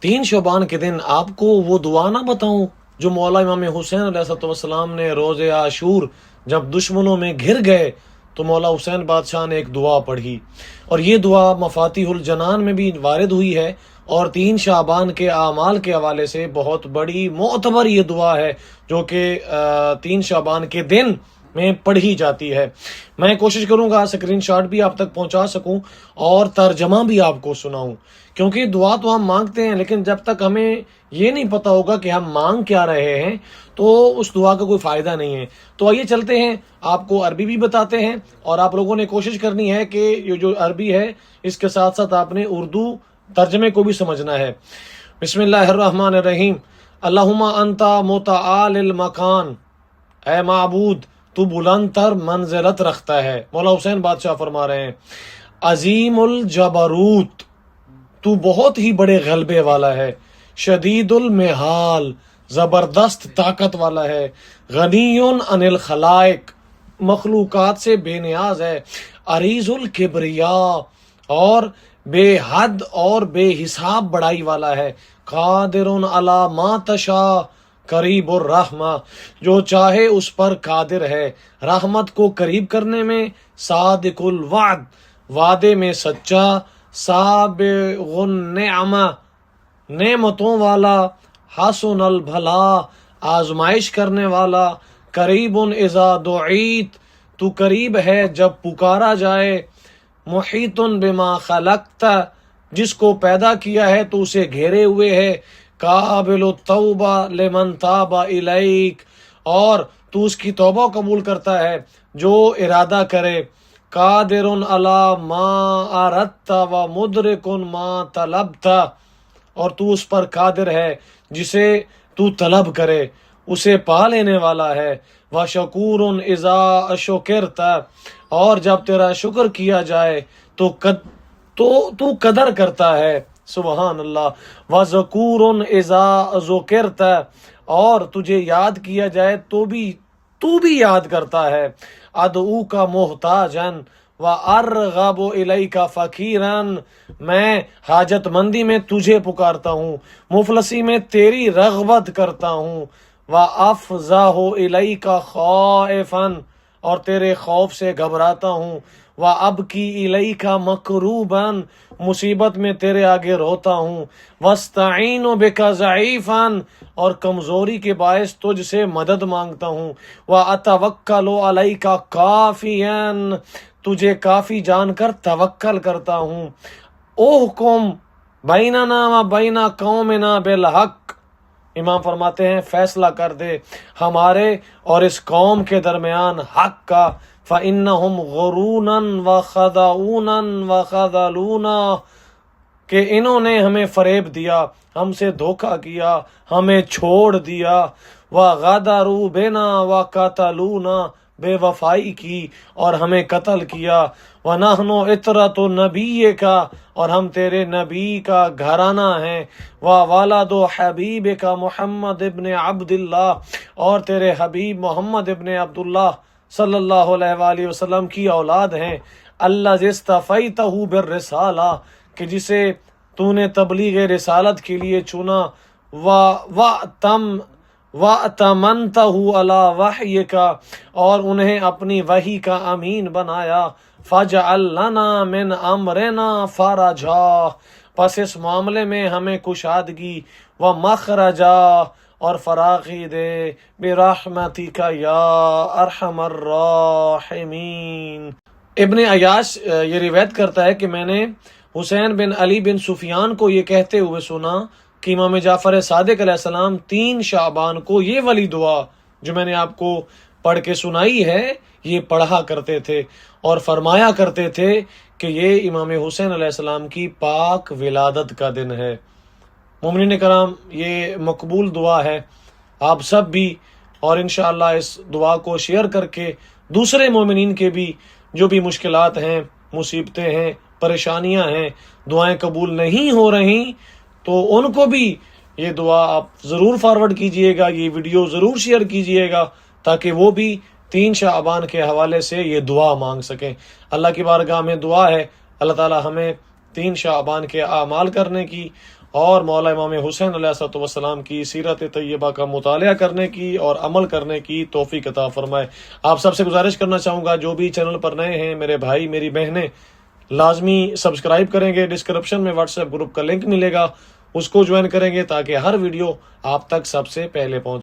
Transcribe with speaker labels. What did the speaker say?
Speaker 1: 3 شعبان کے دن آپ کو وہ دعا نہ بتاؤں جو مولا امام حسین علیہ السلام نے روز عاشور جب دشمنوں میں گھر گئے تو مولا حسین بادشاہ نے ایک دعا پڑھی، اور یہ دعا مفاتیح الجنان میں بھی وارد ہوئی ہے، اور 3 شعبان کے اعمال کے حوالے سے بہت بڑی معتبر یہ دعا ہے جو کہ 3 شعبان کے دن میں پڑھی جاتی ہے۔ میں کوشش کروں گا اسکرین شاٹ بھی آپ تک پہنچا سکوں اور ترجمہ بھی آپ کو سناؤں، کیونکہ دعا تو ہم مانگتے ہیں لیکن جب تک ہمیں یہ نہیں پتا ہوگا کہ ہم مانگ کیا رہے ہیں تو اس دعا کا کوئی فائدہ نہیں ہے۔ تو آئیے چلتے ہیں، آپ کو عربی بھی بتاتے ہیں، اور آپ لوگوں نے کوشش کرنی ہے کہ یہ جو عربی ہے اس کے ساتھ ساتھ آپ نے اردو ترجمے کو بھی سمجھنا ہے۔ بسم اللہ الرحمن الرحیم۔ اللہم انت متعال المکان، اے معبود تو بلند تر منزلت رکھتا ہے۔ مولا حسین بادشاہ فرما رہے ہیں عظیم الجبروت، تو بہت ہی بڑے غلبے والا ہے، شدید المحال، زبردست طاقت والا ہے، غنی عن الخلائق، مخلوقات سے بے نیاز ہے، عریض الکبریاء، اور بے حد اور بے حساب بڑائی والا ہے، قادر علی ما تشاء، قریب الرحمہ، جو چاہے اس پر قادر ہے، رحمت کو قریب کرنے میں، صادق الوعد، وعدے میں سچا، سابغ النعمہ، نعمتوں والا، حسن البھلا، آزمائش کرنے والا، قریب اذا دعیت، تو قریب ہے جب پکارا جائے، محیط بما خلقت، جس کو پیدا کیا ہے تو اسے گھیرے ہوئے ہے، قابل التوبہ لمن تاب الیک، اور تو اس کی توبہ قبول کرتا ہے جو ارادہ کرے، قادر علی ما اردت و مدرک ما طلبت، اور تو اس پر قادر ہے جسے تو طلب کرے اسے پا لینے والا ہے، وشکور اذا شکرت، اور جب تیرا شکر کیا جائے تو قدر کرتا ہے، سبحان اللہ، وذکور اذا ذکرت، اور تجھے یاد کیا جائے تو بھی یاد کرتا ہے، ادعو کا محتاجن وارغب الیک فقیرا، میں حاجت مندی میں تجھے پکارتا ہوں، مفلسی میں تیری رغبت کرتا ہوں، وافزع الیک خائفا، اور تیرے خوف سے گھبراتا ہوں، وابکی الیک مکروبا، مصیبت میں تیرے آگے روتا ہوں، واستعین بک ضعیفا، اور کمزوری کے باعث تجھ سے مدد مانگتا ہوں، واتوکل علیک کافیا، تجھے کافی جان کر توکل کرتا ہوں، احکم بیننا و بین قومنا بالحق، امام فرماتے ہیں فیصلہ کر دے ہمارے اور اس قوم کے درمیان حق کا، فَإِنَّهُمْ غَرُونًا وَخَدَعُونًا وَخَذَلُونَا، کہ انہوں نے ہمیں فریب دیا، ہم سے دھوکہ کیا، ہمیں چھوڑ دیا، وَغَدَرُوا بِنَا وَقَتَلُونَا، بے وفائی کی اور ہمیں قتل کیا، وَنَحْنُ عِتْرَةُ نَبِيِّكَ، اور ہم تیرے نبی کا گھرانہ ہیں، وَوَلَدُ حَبِيبِكَ محمد ابن عبداللہ، اور تیرے حبیب محمد ابن عبداللہ صلی اللہ علیہ وآلہ وسلم کی اولاد ہیں، الَّذِي اصْطَفَيْتَهُ بِالرِّسَالَةِ، کہ جسے تو نے تبلیغ رسالت کے لیے چنا، وَأْتَمَنْتَهُ عَلَى وَحْيِكَ، اور انہیں اپنی وحی کا امین بنایا، فَاجْعَلْ لَنَا مِنْ أَمْرِنَا فَرَجًا، پس اس معاملے میں ہمیں کشادگی، وَمَخْرَجًا، اور فراغی دے، برحمتک یا ارحم الراحمین۔ ابن عیاش یہ روایت کرتا ہے کہ میں نے حسین بن علی بن سفیان کو یہ کہتے ہوئے سنا کہ امام جعفر صادق علیہ السلام 3 شعبان کو یہ والی دعا جو میں نے آپ کو پڑھ کے سنائی ہے یہ پڑھا کرتے تھے، اور فرمایا کرتے تھے کہ یہ امام حسین علیہ السلام کی پاک ولادت کا دن ہے۔ مومنین کرام، یہ مقبول دعا ہے، آپ سب بھی اور انشاءاللہ اس دعا کو شیئر کر کے دوسرے مومنین کے بھی جو بھی مشکلات ہیں، مصیبتیں ہیں، پریشانیاں ہیں، دعائیں قبول نہیں ہو رہی تو ان کو بھی یہ دعا آپ ضرور فارورڈ کیجئے گا، یہ ویڈیو ضرور شیئر کیجئے گا تاکہ وہ بھی 3 شعبان کے حوالے سے یہ دعا مانگ سکیں۔ اللہ کی بارگاہ میں دعا ہے اللہ تعالی ہمیں 3 شعبان کے اعمال کرنے کی اور مولا امام حسین علیہ السلام کی سیرت طیبہ کا مطالعہ کرنے کی اور عمل کرنے کی توفیق عطا فرمائے۔ آپ سب سے گزارش کرنا چاہوں گا، جو بھی چینل پر نئے ہیں، میرے بھائی میری بہنیں، لازمی سبسکرائب کریں گے۔ ڈسکرپشن میں واٹس ایپ گروپ کا لنک ملے گا، اس کو جوائن کریں گے تاکہ ہر ویڈیو آپ تک سب سے پہلے پہنچے۔